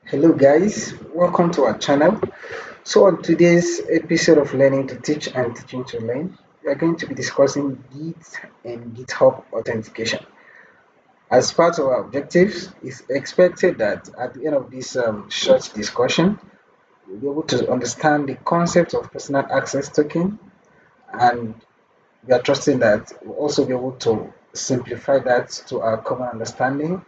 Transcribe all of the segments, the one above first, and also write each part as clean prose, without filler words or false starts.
Hello guys, welcome to our channel. So on today's episode of Learning to Teach and Teaching to Learn, we are going to be discussing Git and GitHub authentication. As part of our objectives, it's expected that at the end of this short discussion, we'll be able to understand the concept of personal access token, and we are trusting that we'll also be able to simplify that to our common understanding,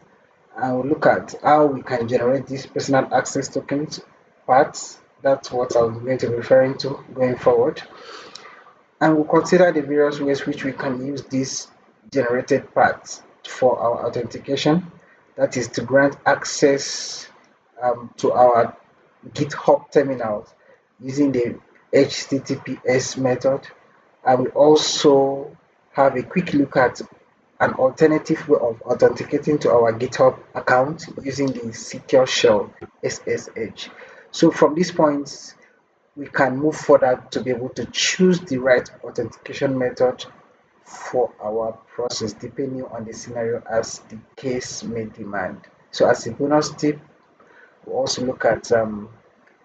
and we'll look at how we can generate these personal access tokens parts. That's what I'm going to be referring to going forward. And we'll consider the various ways which we can use these generated parts for our authentication. That is to grant access to our GitHub terminals using the HTTPS method. I will also have a quick look at an alternative way of authenticating to our GitHub account using the Secure Shell SSH. So from this point, we can move further to be able to choose the right authentication method for our process depending on the scenario as the case may demand. So as a bonus tip, we'll also look at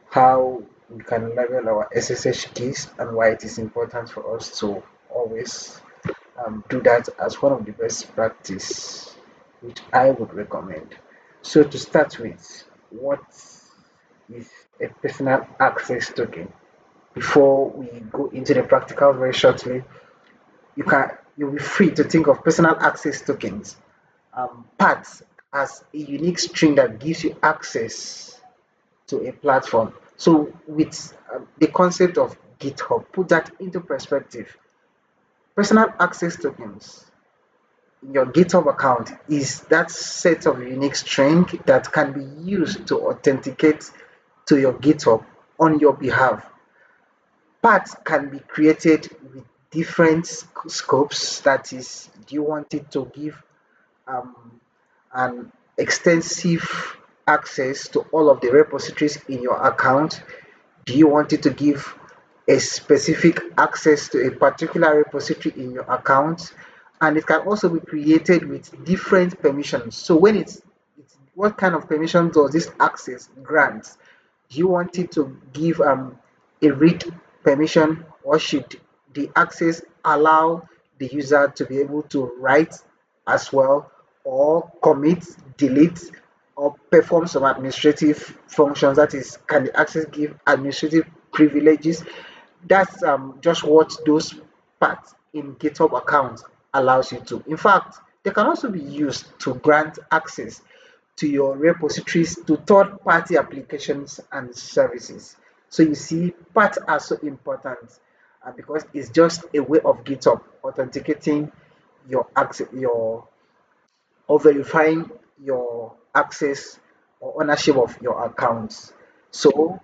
how we can level our SSH keys and why it is important for us to always do that as one of the best practice which I would recommend. So to start with, what is a personal access token? Before we go into the practical very shortly, you'll be free to think of personal access tokens parts as a unique string that gives you access to a platform. So with the concept of GitHub, put that into perspective. Personal access tokens in your GitHub account is that set of unique string that can be used to authenticate to your GitHub on your behalf. Parts can be created with different scopes. That is, do you want it to give um, an extensive access to all of the repositories in your account? Do you want it to give a specific access to a particular repository in your account? And it can also be created with different permissions. So when it's what kind of permission does this access grant? Do you want it to give a read permission, or should the access allow the user to be able to write as well, or commit, delete, or perform some administrative functions? That is, can the access give administrative privileges? That's just what those parts in GitHub accounts allows you to. In fact, they can also be used to grant access to your repositories to third-party applications and services. So you see, parts are so important because it's just a way of GitHub authenticating your access, your or verifying your access or ownership of your accounts. So,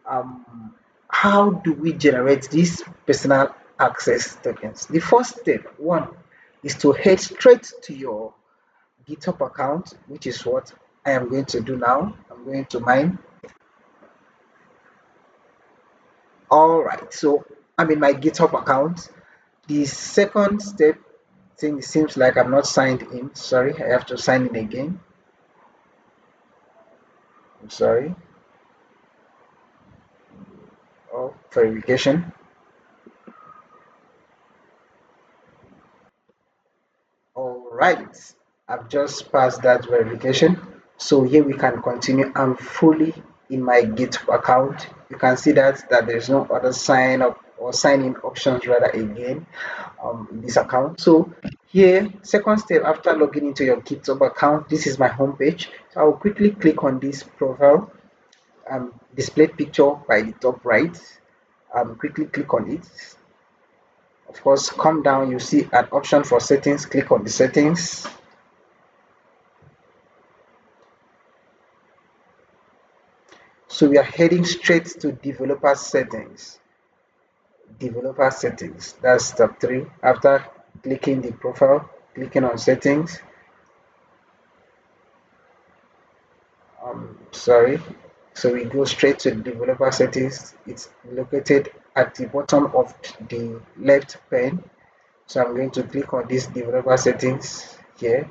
um, how do we generate these personal access tokens? The first step, one, is to head straight to your GitHub account, which is what I am going to do now. I'm going to mine. All right, so I'm in my GitHub account. The second step thing, it seems like I'm not signed in. Sorry, I have to sign in again. I'm sorry. Oh, verification. All right, I've just passed that verification. So here we can continue. I'm fully in my GitHub account. You can see that there's no other sign up or sign in options rather again in this account. So here, second step after logging into your GitHub account, this is my home page. So I'll quickly click on this profile display picture by the top right. Quickly click on it. Of course, come down, you see an option for settings. Click on the settings. So we are heading straight to developer settings. Developer settings, that's step 3. After clicking the profile, clicking on settings. Sorry. So we go straight to developer settings. It's located at the bottom of the left pane. So I'm going to click on this developer settings here.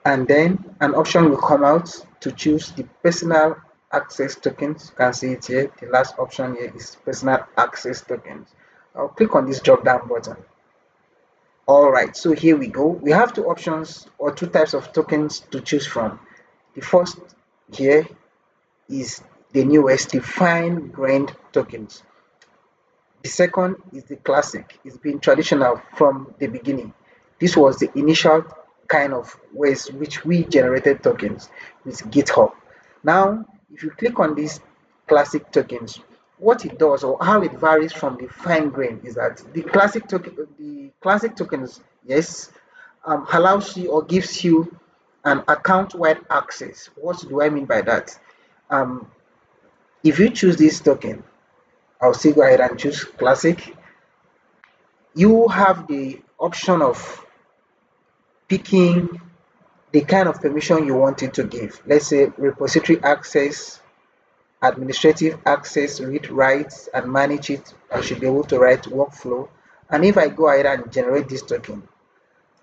and then an option will come out to choose the personal access tokens. You can see it here. The last option here is personal access tokens. I'll click on this drop down button. All right, so here we go. We have two options or two types of tokens to choose from. The first here is the newest, the fine grained tokens. The second is the classic. It's been traditional from the beginning. This was the initial kind of ways which we generated tokens with GitHub. Now, if you click on these classic tokens, what it does or how it varies from the fine grain is that the classic tokens, yes, allows you or gives you an account-wide access. What do I mean by that? Um, if you choose this token, I'll still go ahead and choose classic. You have the option of picking the kind of permission you want it to give. Let's say repository access, administrative access, read, write, and manage it. I should be able to write workflow. And if I go ahead and generate this token,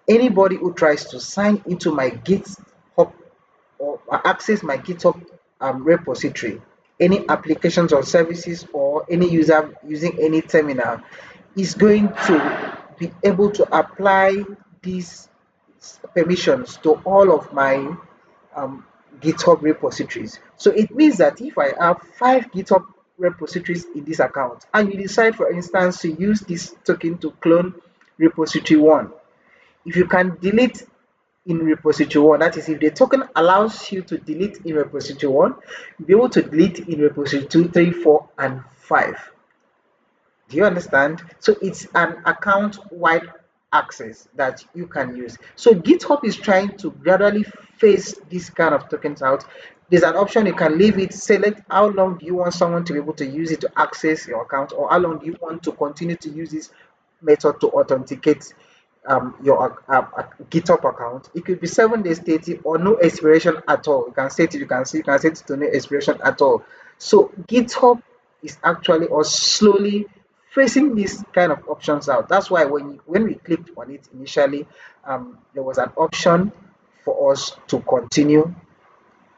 anybody who tries to sign into my GitHub or access my GitHub repository, any applications or services or any user using any terminal is going to be able to apply these permissions to all of my um, GitHub repositories. So it means that if I have 5 GitHub repositories in this account and you decide, for instance, to use this token to clone repository 1, if you can delete in repository 1, that is, if the token allows you to delete in repository 1, you'll be able to delete in repository 2, 3, 4, and 5. Do you understand? So it's an account-wide access that you can use. So GitHub is trying to gradually phase this kind of tokens out. There's an option you can leave it, select how long do you want someone to be able to use it to access your account, or how long do you want to continue to use this method to authenticate your GitHub account. It could be 7 days, 30, or no expiration at all. You can set it, you can set it to no expiration at all. So GitHub is actually or slowly facing these kind of options out. That's why when we clicked on it initially, there was an option for us to continue.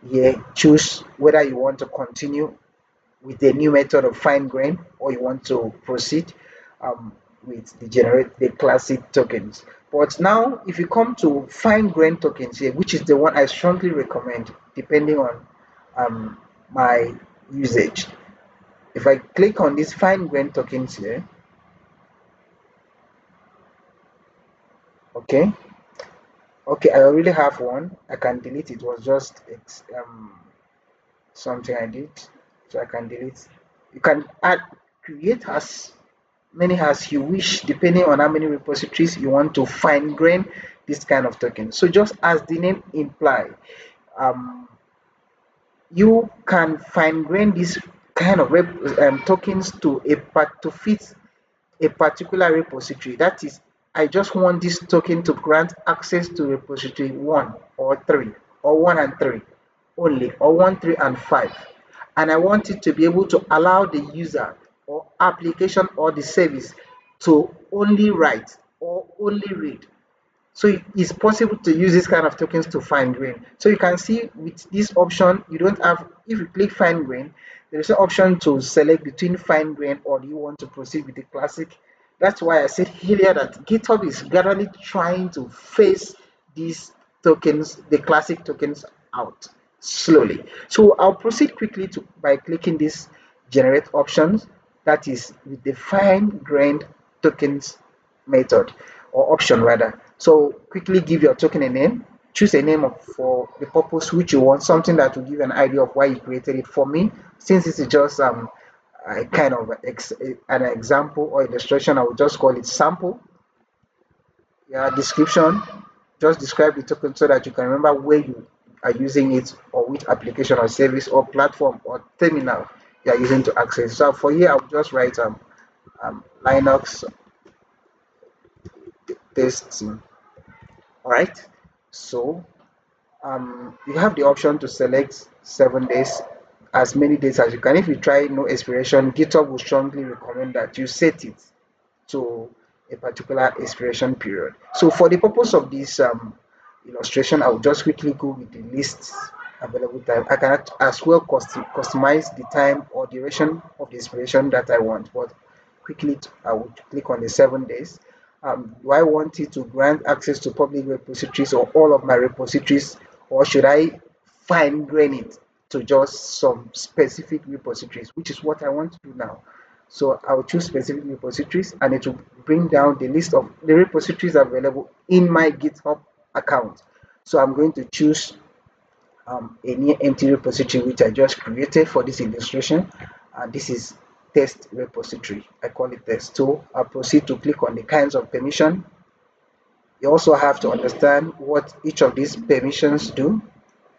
Here, choose whether you want to continue with the new method of fine grain or you want to proceed with the classic tokens. But now if you come to fine grain tokens here, which is the one I strongly recommend depending on um, my usage. If I click on these fine grain tokens here, okay, I already have one. I can delete it. It was just something I did, so I can delete. You can add, create as many as you wish, depending on how many repositories you want to fine grain this kind of token. So just as the name imply, um, you can fine grain this kind of tokens to to fit a particular repository. That is, I just want this token to grant access to repository 1 or 3 or 1 and 3 only, or 1, 3, and 5. And I want it to be able to allow the user or application or the service to only write or only read. So it's possible to use this kind of tokens to fine grain. So you can see with this option, you don't have, if you click fine grain, there is an option to select between fine grain or do you want to proceed with the classic. That's why I said earlier that GitHub is gradually trying to phase these tokens, the classic tokens, out slowly. So I'll proceed quickly by clicking this generate options, that is with the fine grained tokens method or option rather. So quickly give your token a name, choose a name for the purpose which you want, something that will give an idea of why you created it. For me, since this is just a kind of an example or illustration, I will just call it sample. Yeah, description, just describe the token so that you can remember where you are using it or which application or service or platform or terminal you are using to access. So for here, I will just write Linux testing. All right. So you have the option to select 7 days, as many days as you can. If you try no expiration, GitHub will strongly recommend that you set it to a particular expiration period. So for the purpose of this illustration, I will just quickly go with the lists available time. I can as well customize the time or duration of the inspiration that I want, but quickly I would click on the 7 days. Do I want it to grant access to public repositories or all of my repositories, or should I fine grain it to just some specific repositories, which is what I want to do now. So I'll choose specific repositories and it will bring down the list of the repositories available in my GitHub account. So I'm going to choose a new empty repository which I just created for this illustration, and this is test repository. I call it test. So I'll proceed to click on the kinds of permission. You also have to understand what each of these permissions do.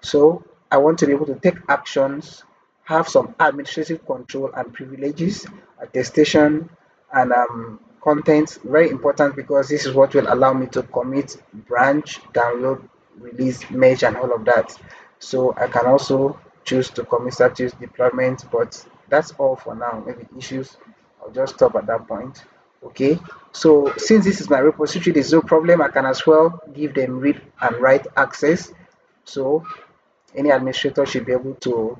So I want to be able to take actions, have some administrative control and privileges, attestation, and content. Very important because this is what will allow me to commit, branch, download, release, merge, and all of that. So I can also choose to commit status deployment, but that's all for now. Maybe issues, I'll just stop at that point. Okay, so since this is my repository, there's no problem. I can as well give them read and write access. So any administrator should be able to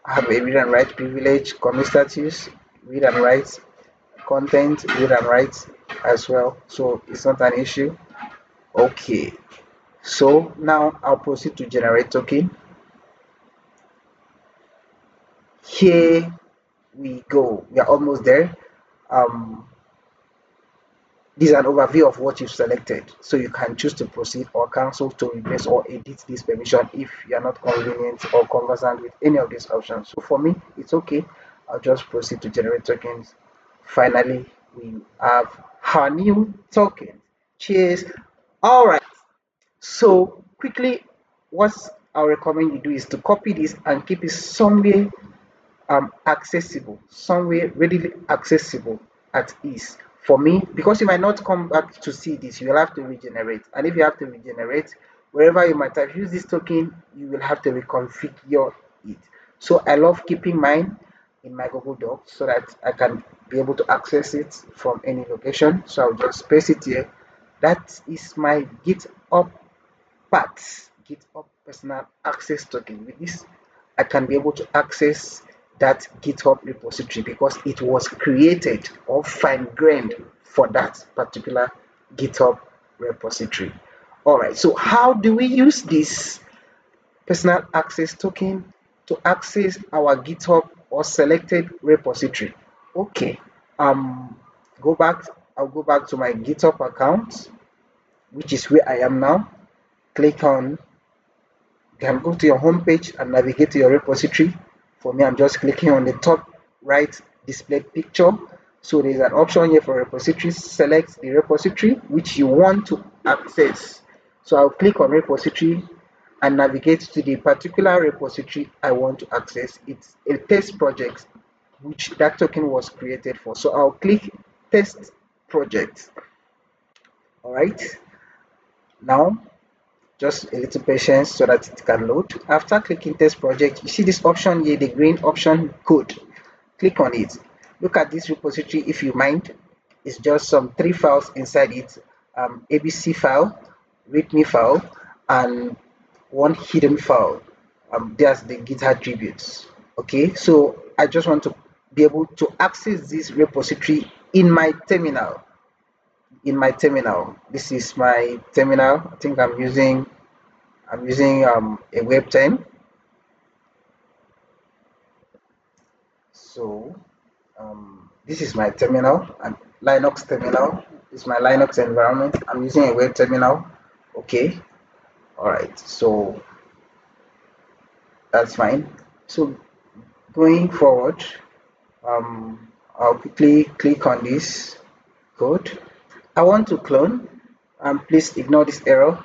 have a read and write privilege, commit status, read and write content, read and write as well. So it's not an issue. Okay, so now I'll proceed to generate token. Here we go. We are almost there. Um, This is an overview of what you've selected. So you can choose to proceed or cancel to replace or edit this permission if you're not convenient or conversant with any of these options. So for me, it's okay. I'll just proceed to generate tokens. Finally, we have our new token. Cheers. All right. So quickly, what I'll recommend you do is to copy this and keep it somewhere accessible, somewhere readily accessible at ease. For me, because you might not come back to see this, you will have to regenerate. And if you have to regenerate, wherever you might have used this token, you will have to reconfigure it. So I love keeping mine in my Google Docs so that I can be able to access it from any location. So I'll just paste it here. That is my GitHub paths, GitHub personal access token. With this, I can be able to access that GitHub repository because it was created or fine-grained for that particular GitHub repository. All right, so how do we use this personal access token to access our GitHub or selected repository? Okay, um, go back. I'll go back to my GitHub account, which is where I am now. Click on, you can go to your home page and navigate to your repository. For me, I'm just clicking on the top right display picture. So there's an option here for repositories. Select the repository which you want to access. So I'll click on repository and navigate to the particular repository I want to access. It's a test project which that token was created for. So I'll click test project. All right. Now just a little patience so that it can load. After clicking test project, you see this option here, the green option code. Click on it. Look at this repository if you mind. It's just some 3 files inside it, ABC file, readme file, and one hidden file. There's the Git attributes. Okay, so I just want to be able to access this repository in my terminal. This is my terminal. I think I'm using a web 10. So this is my terminal and Linux terminal. This is my Linux environment. I'm using a web terminal. Okay. All right. So that's fine. So going forward, I'll quickly click on this code. I want to clone. Please ignore this error.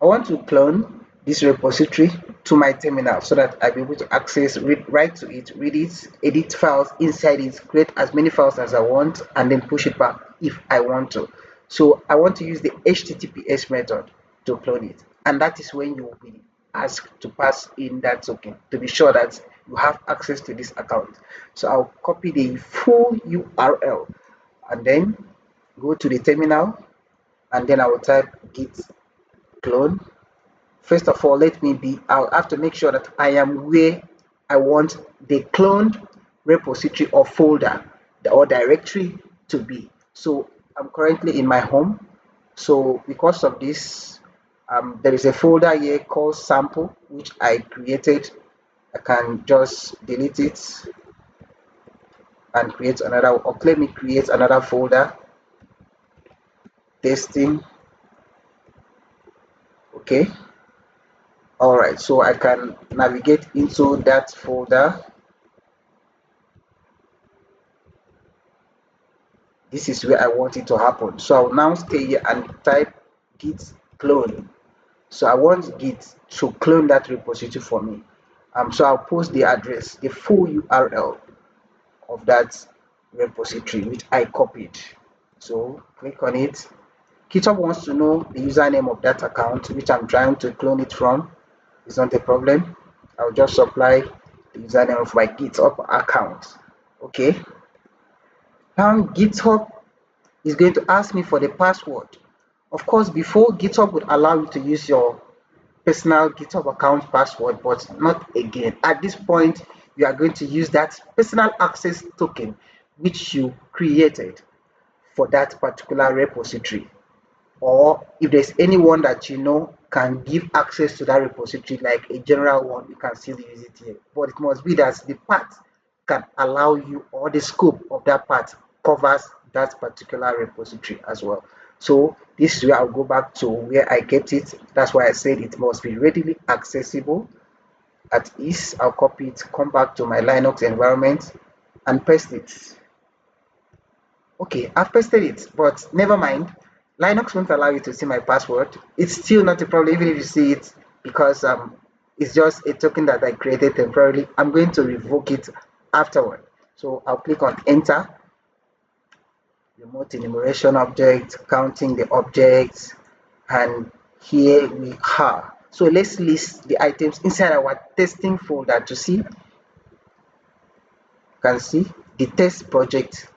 I want to clone this repository to my terminal so that I'll be able to access, write to it, read it, edit files inside it, create as many files as I want, and then push it back if I want to. So I want to use the HTTPS method to clone it. And that is when you will be asked to pass in that token to be sure that you have access to this account. So I'll copy the full URL and then go to the terminal and then I will type git clone. First of all, I'll have to make sure that I am where I want the cloned repository or folder or directory to be. So I'm currently in my home. So because of this, there is a folder here called sample, which I created. I can just delete it and create another, or let me create another folder, testing. Okay. All right. So I can navigate into that folder. This is where I want it to happen. So I'll now stay here and type git clone. So I want git to clone that repository for me. So I'll post the address, the full URL of that repository which I copied. So click on it. GitHub wants to know the username of that account which I'm trying to clone it from. It's not a problem. I'll just supply the username of my GitHub account. Okay. Now GitHub is going to ask me for the password. Of course, before GitHub would allow you to use your personal GitHub account password, but not again. At this point, you are going to use that personal access token which you created for that particular repository. Or if there's anyone that you know can give access to that repository, like a general one, you can still use it here. But it must be that the path can allow you, or the scope of that path covers that particular repository as well. So this is where I'll go back to where I kept it. That's why I said it must be readily accessible at ease. I'll copy it, come back to my Linux environment and paste it. Okay, I've pasted it, but never mind. Linux won't allow you to see my password. It's still not a problem even if you see it, because it's just a token that I created temporarily. I'm going to revoke it afterward. So I'll click on enter, remote enumeration object, counting the objects, and here we are. So let's list the items inside our testing folder to see. You can see the test project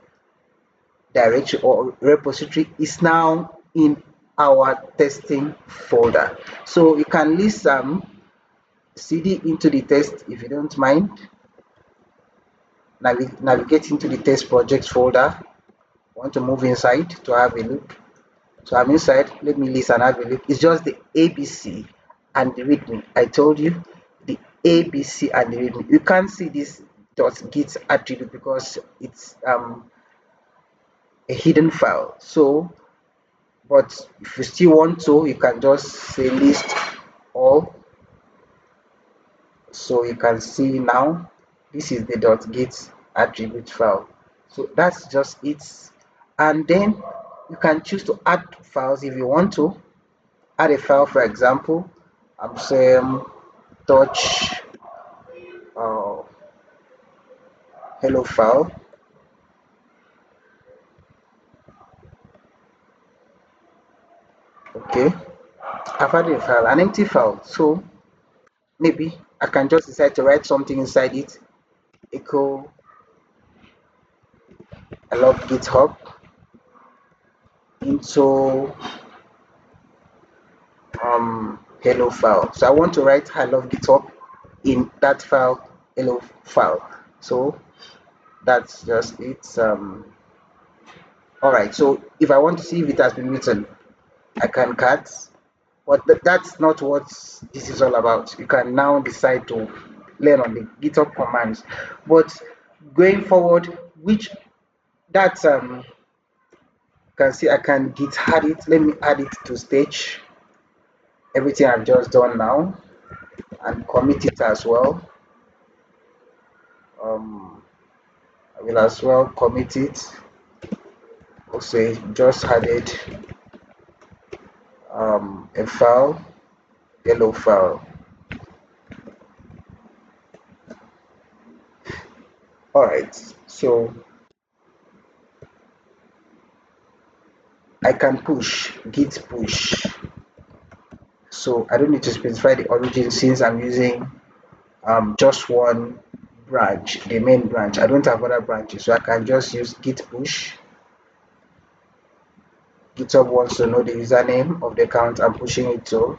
directory or repository is now in our testing folder. So you can list cd into the test if you don't mind. Navigate into the test project folder. Want to move inside to have a look. So I'm inside. Let me list and have a look. It's just the ABC and the readme. I told you the ABC and the readme. You can't see this .git attribute because it's a hidden file. So but if you still want to, you can just say list all. So you can see now this is the .git attribute file. So that's just it. And then you can choose to add files if you want to. Add a file, for example, I'm saying touch uh, hello file. Okay, I've added a file, an empty file. So maybe I can just decide to write something inside it. Echo I love GitHub into hello file. So I want to write I love GitHub in that file, hello file. So that's just it. All right. So if I want to see if it has been written, I can cut. But that's not what this is all about. You can now decide to learn on the GitHub commands. But going forward, which that you can see I can git add it. Let me add it to stage. Everything I've just done now, and commit it as well. I will as well commit it. Also, just added a file, yellow file. All right, so I can push git push. So I don't need to specify the origin since I'm using just one branch, the main branch. I don't have other branches, so I can just use git push. GitHub wants to know the username of the account I'm pushing it to.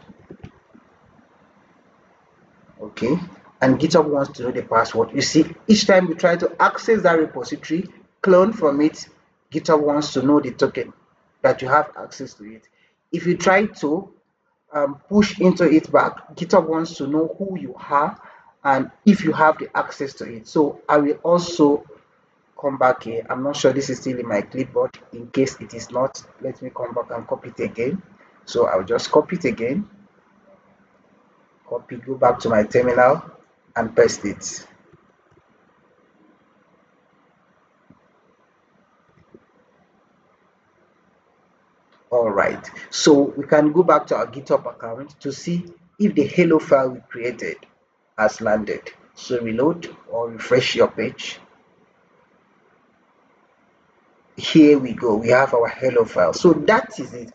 Okay, and GitHub wants to know the password. You see, each time you try to access that repository, clone from it, GitHub wants to know the token that you have access to it. If you try to push into it back, GitHub wants to know who you are and if you have the access to it. So I will also come back here. I'm not sure this is still in my clipboard. In case it is not, let me come back and copy it again. So I'll just copy it again, copy, go back to my terminal and paste it. All right, so we can go back to our GitHub account to see if the hello file we created has landed. So reload or refresh your page. Here we go, we have our hello file. So that is it,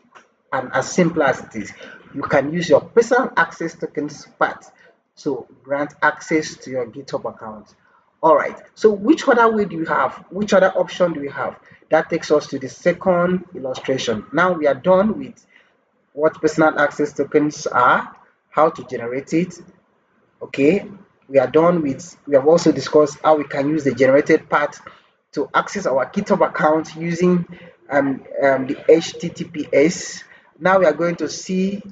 and as simple as it is, you can use your personal access tokens part to grant access to your GitHub account. All right, so which other way do you have, which other option do we have? That takes us to the second illustration. Now we are done with what personal access tokens are, how to generate it. Okay, we are done with, we have also discussed how we can use the generated part to access our GitHub account using the HTTPS. Now we are going to see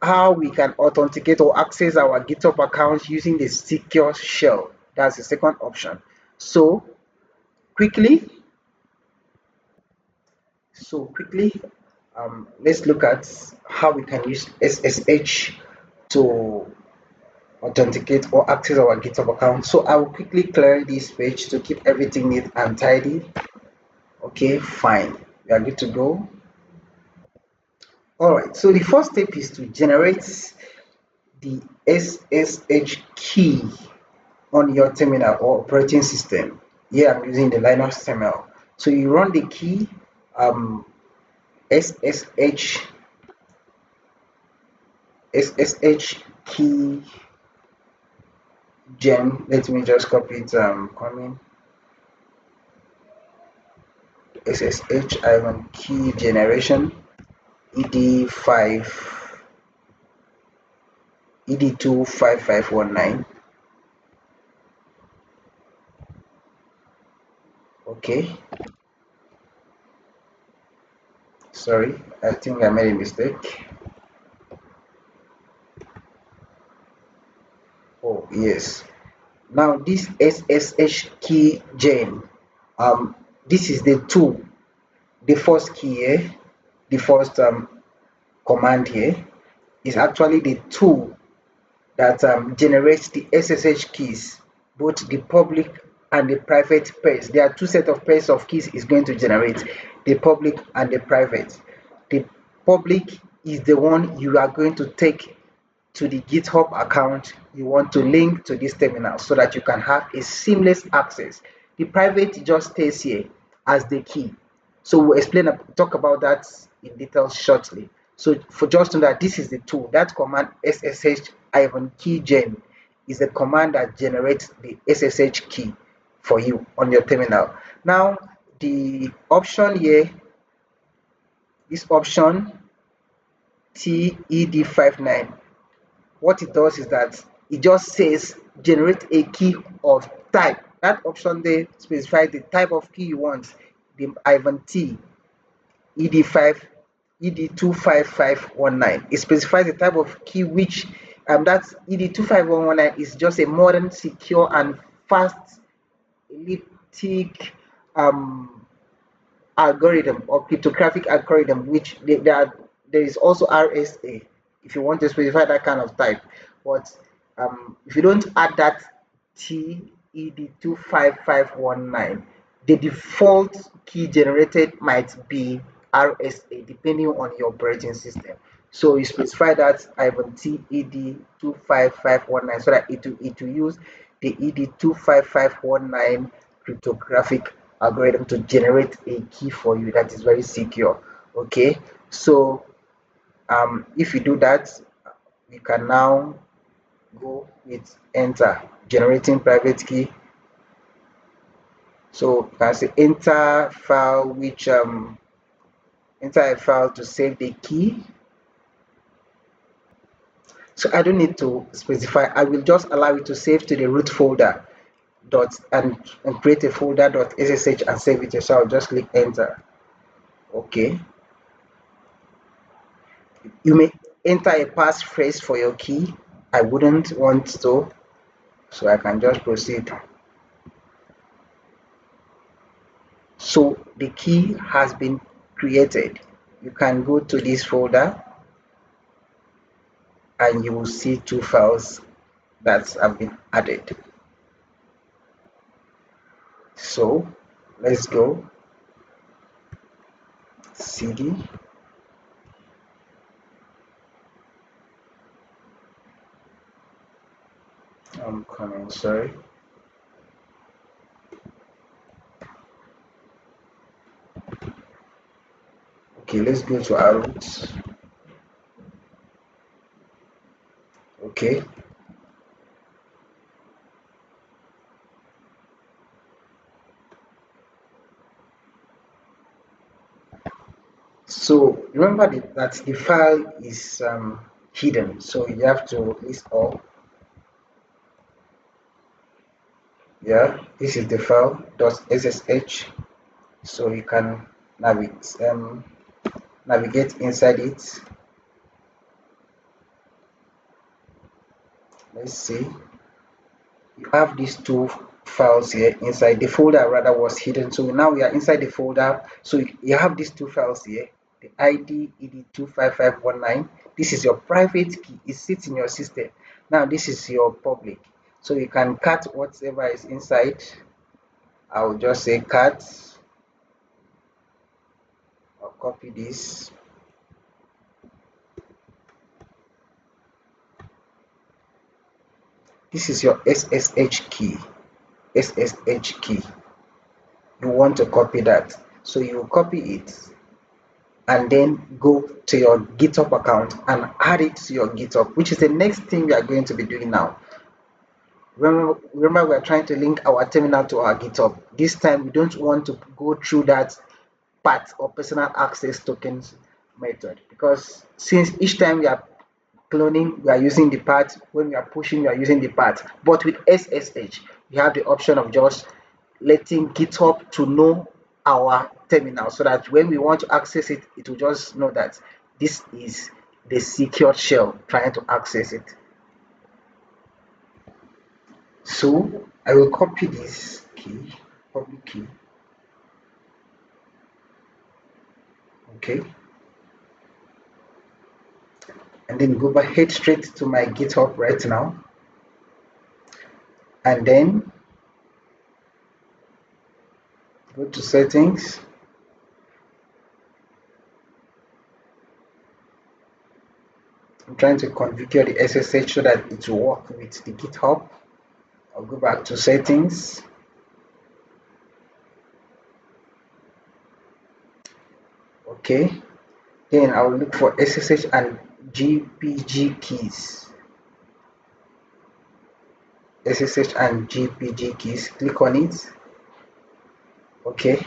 how we can authenticate or access our GitHub account using the secure shell. That's the second option. So quickly, quickly, let's look at how we can use SSH to authenticate or access our GitHub account. So I will quickly clear this page to keep everything neat and tidy. Okay, fine. We are good to go. All right. So the first step is to generate the SSH key on your terminal or operating system. Here I'm using the Linux terminal. So you run the key SSH key gen. Let me just copy it. Coming SSH key generation ed5 ed25519. Okay, sorry, I think I made a mistake. Oh yes, now this SSH key gen, this is the tool, the first key here, the first command here is actually the tool that generates the SSH keys, both the public and the private pairs. There are two sets of pairs of keys is going to generate, the public and the private. The public is the one you are going to take to the GitHub account you want to link to this terminal so that you can have a seamless access. The private just stays here as the key. So we'll talk about that in detail shortly. So for just know that this is the tool, that command SSH keygen is the command that generates the SSH key for you on your terminal. Now the option here, this option TED59, what it does is that it just says generate a key of type. That option there specifies the type of key you want, the Ivan T ed5 ed25519. It specifies the type of key which that's ed25119 is just a modern, secure and fast elliptic algorithm or cryptographic algorithm, which there is also RSA if you want to specify that kind of type. But if you don't add that TED25519, the default key generated might be RSA depending on your operating system. So you specify that Ivan TED25519 so that it will use the ED25519 cryptographic algorithm to generate a key for you that is very secure. Okay, so if you do that, we can now go with enter generating private key. So you can say enter file which enter a file to save the key. So I don't need to specify. I will just allow it to save to the root folder dot and create a folder .ssh and save it. So I'll just click enter. Okay. You may enter a passphrase for your key. I wouldn't want to, so I can just proceed. So the key has been created. You can go to this folder and you will see two files that have been added. So let's go cd. I'm coming, sorry. Okay, let's go to our roots. Okay, so remember that the file is hidden, so you have to list all. Yeah, this is the file .ssh, so you can navigate inside it. Let's see. You have these two files here inside the folder, rather was hidden, so now we are inside the folder. So you have these two files here, the id ed25519. This is your private key, it sits in your system. Now this is your public, so you can cut whatever is inside. I'll just say cut. I'll copy this. This is your ssh key. ssh key, you want to copy that, so you copy it and then go to your GitHub account and add it to your GitHub, which is the next thing we are going to be doing now. Remember, we are trying to link our terminal to our GitHub. This time we don't want to go through that part or personal access tokens method, because since each time we are cloning, we are using the path. When we are pushing, we are using the path. But with SSH, we have the option of just letting GitHub to know our terminal, so that when we want to access it, it will just know that this is the secure shell trying to access it. So I will copy this key, public key. Okay, and then go back, head straight to my GitHub right now, and then go to settings. I'm trying to configure the SSH so that it will work with the GitHub. I'll go back to settings. Okay, then I'll look for SSH and GPG keys. SSH and GPG keys, click on it. Okay,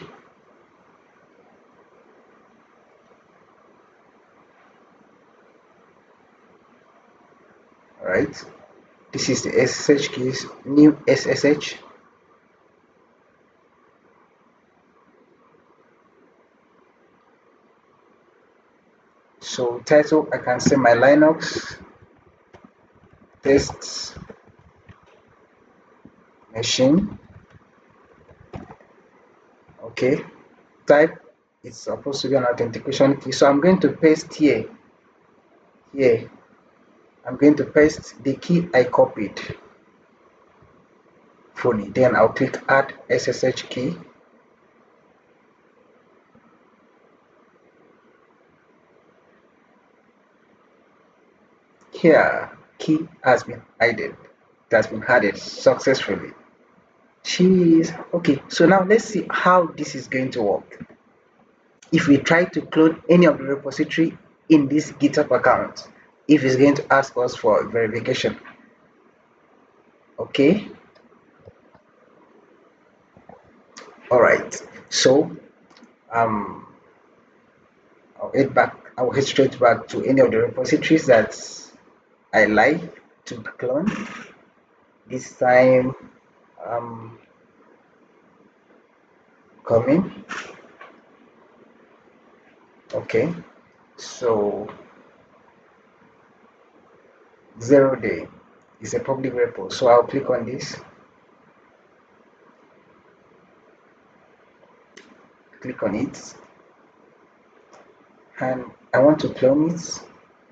all right, this is the SSH keys, new SSH. So title, I can say my Linux test machine. Okay, type, it's supposed to be an authentication key, so I'm going to paste here. I'm going to paste the key I copied fully. Then I'll click add SSH key. Here, key has been added. It has been added successfully. Jeez. Okay, so now let's see how this is going to work. If we try to clone any of the repository in this GitHub account, if it's going to ask us for verification. Okay. All right. So I'll head straight back to any of the repositories that I like to clone. This time I'm coming. Okay, so 0 day is a public repo. So I'll click on this, click on it, and I want to clone it.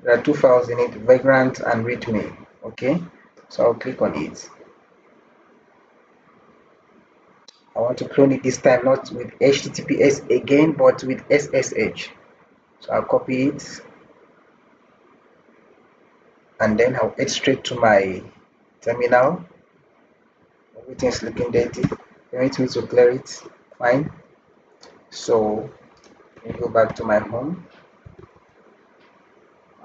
There are two files in it, Vagrant and README. Okay, so I'll click on it. I want to clone it this time not with HTTPS again, but with SSH. So I'll copy it and then I'll head straight to my terminal. Everything's looking dirty. You want me to clear it? Fine. So I go back to my home.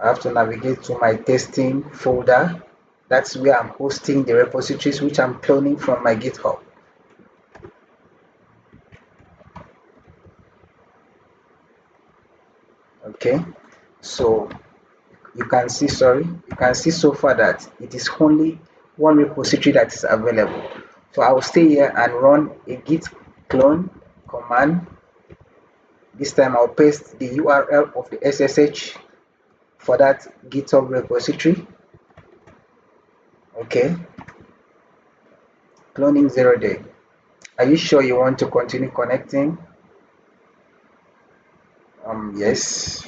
I have to navigate to my testing folder. That's where I'm hosting the repositories which I'm cloning from my GitHub. Okay, so you can see so far that it is only one repository that is available. So I will stay here and run a git clone command. This time I'll paste the URL of the SSH for that GitHub repository. Okay, cloning 0 day. Are you sure you want to continue connecting? Yes.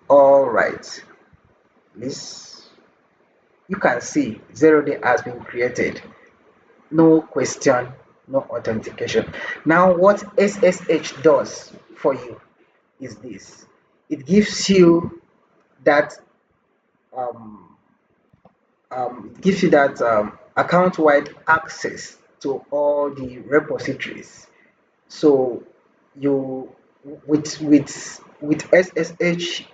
All right. This you can see 0 day has been created. No question, no authentication. Now, what SSH does for you is this: it gives you that um, account-wide access to all the repositories. So you with SSH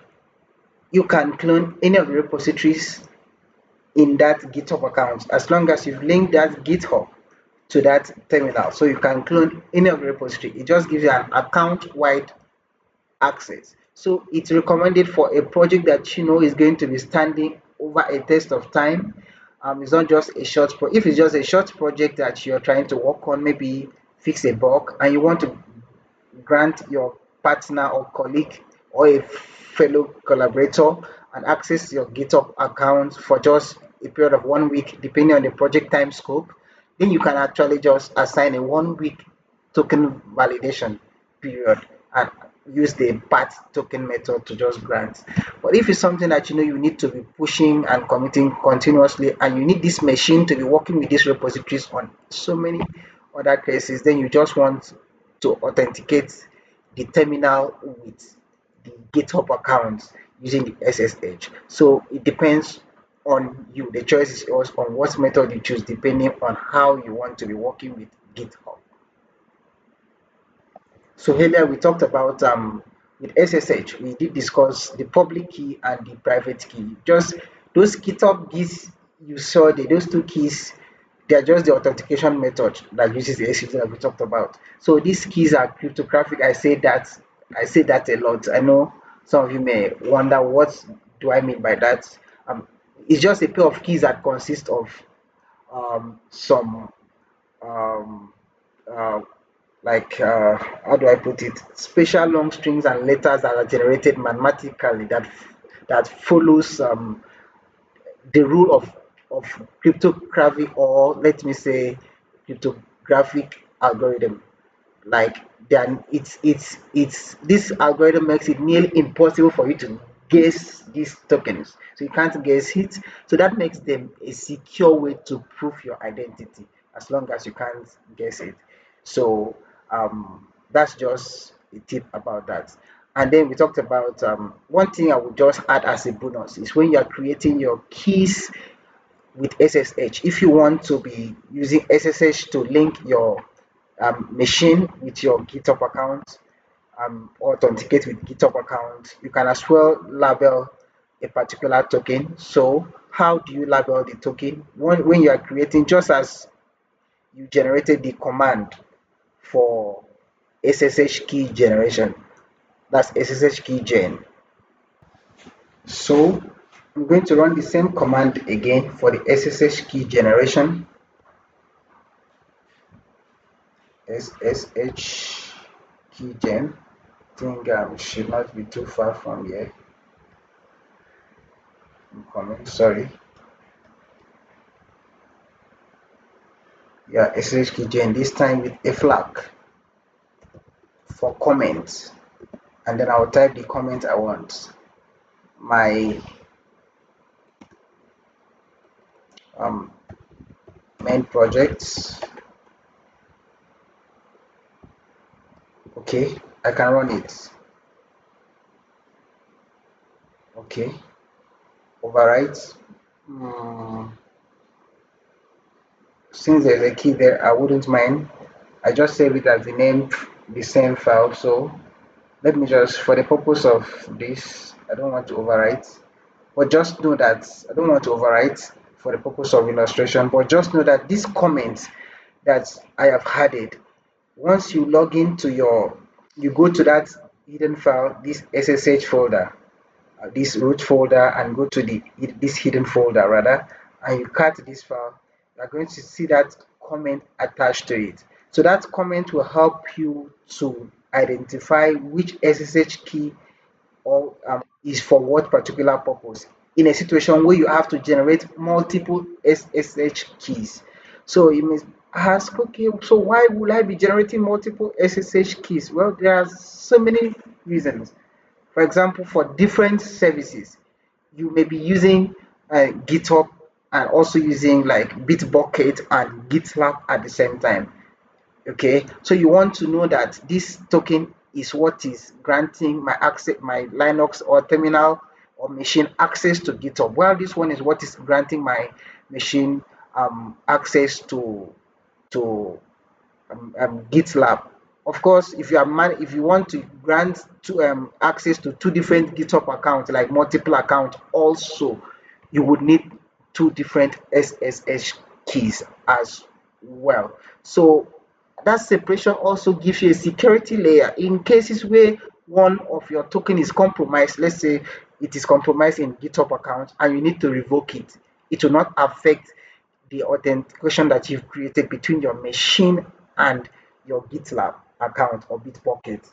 you can clone any of the repositories in that GitHub account as long as you've linked that GitHub to that terminal. So you can clone any of the repository. It just gives you an account-wide access. So it's recommended for a project that you know is going to be standing over a test of time. It's not just a if it's just a short project that you're trying to work on, maybe fix a bug, and you want to grant your partner or colleague or a fellow collaborator and access your GitHub account for just a period of 1 week, depending on the project time scope, then you can actually just assign a 1 week token validation period and use the part token method to just grant. But if it's something that you know you need to be pushing and committing continuously, and you need this machine to be working with these repositories on so many other cases, then you just want to authenticate the terminal with the GitHub account using the SSH. So it depends on you. The choice is yours on what method you choose, depending on how you want to be working with GitHub. So earlier we talked about with SSH, we did discuss the public key and the private key. Just those GitHub keys you saw, those two keys, they are just the authentication method that uses the SSH that we talked about. So these keys are cryptographic. I say that a lot. I know some of you may wonder what do I mean by that. It's just a pair of keys that consist of some um, uh, how do I put it? Special long strings and letters that are generated mathematically that follows the rule of cryptography, or let me say cryptographic algorithm. Like then it's this algorithm makes it nearly impossible for you to guess these tokens, so you can't guess it. So that makes them a secure way to prove your identity as long as you can't guess it. So that's just a tip about that. And then we talked about one thing I would just add as a bonus is when you are creating your keys with SSH. If you want to be using SSH to link your machine with your GitHub account, or authenticate with GitHub account, you can as well label a particular token. So how do you label the token? When you are creating, just as you generated the command for SSH key generation. That's SSH key gen. So I'm going to run the same command again for the SSH key generation. SSH key gen. I think should not be too far from here. I'm coming, sorry. Yeah, SSH key gen, this time with a flag for comments, and then I'll type the comment I want. My um, main projects. Okay, I can run it. Okay, overwrite. Since there's a key there, I wouldn't mind. I just save it as the name, the same file. So let me just, for the purpose of this, I don't want to overwrite. But just know that I don't want to overwrite for the purpose of illustration. But just know that these comments that I have added, once you log into you go to that hidden file, this SSH folder, this root folder, and go to this hidden folder rather, and you cut this file, you are going to see that comment attached to it. So that comment will help you to identify which SSH key or is for what particular purpose in a situation where you have to generate multiple SSH keys. So you may ask, okay, so why would I be generating multiple SSH keys? Well, there are so many reasons. For example, for different services, you may be using GitHub and also using like Bitbucket and GitLab at the same time. Okay, so you want to know that this token is what is granting my access, my Linux or terminal or machine access to GitHub, while this one is what is granting my machine access to GitLab. Of course, if you are if you want to grant to access to two different GitHub accounts, like multiple accounts, also you would need two different SSH keys as well. So that separation also gives you a security layer in cases where one of your token is compromised. Let's say it is compromised in GitHub account and you need to revoke it. It will not affect the authentication that you've created between your machine and your GitLab account or Bitbucket.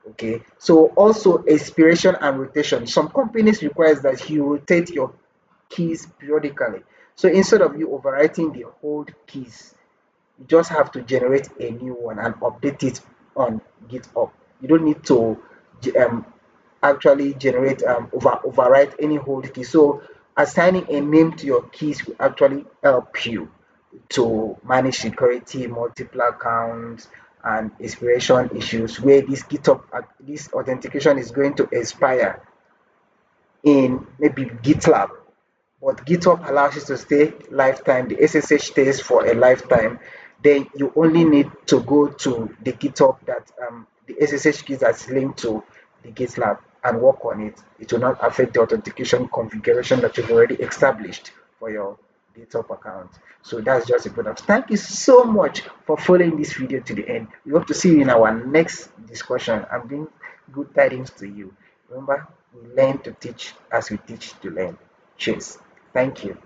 Okay, so also expiration and rotation. Some companies requires that you rotate your keys periodically. So instead of you overwriting the old keys, you just have to generate a new one and update it on GitHub. You don't need to um, actually generate overwrite any old key. So assigning a name to your keys will actually help you to manage security, multiple accounts, and expiration issues where this GitHub this authentication is going to expire in maybe GitLab, but GitHub allows you to stay lifetime. The SSH stays for a lifetime. Then you only need to go to the GitHub that the SSH key that's linked to the GitLab and work on it. It will not affect the authentication configuration that you've already established for your GitHub account. So that's just a product. Thank you so much for following this video to the end. We hope to see you in our next discussion and bring good tidings to you. Remember, we learn to teach as we teach to learn. Cheers. Thank you.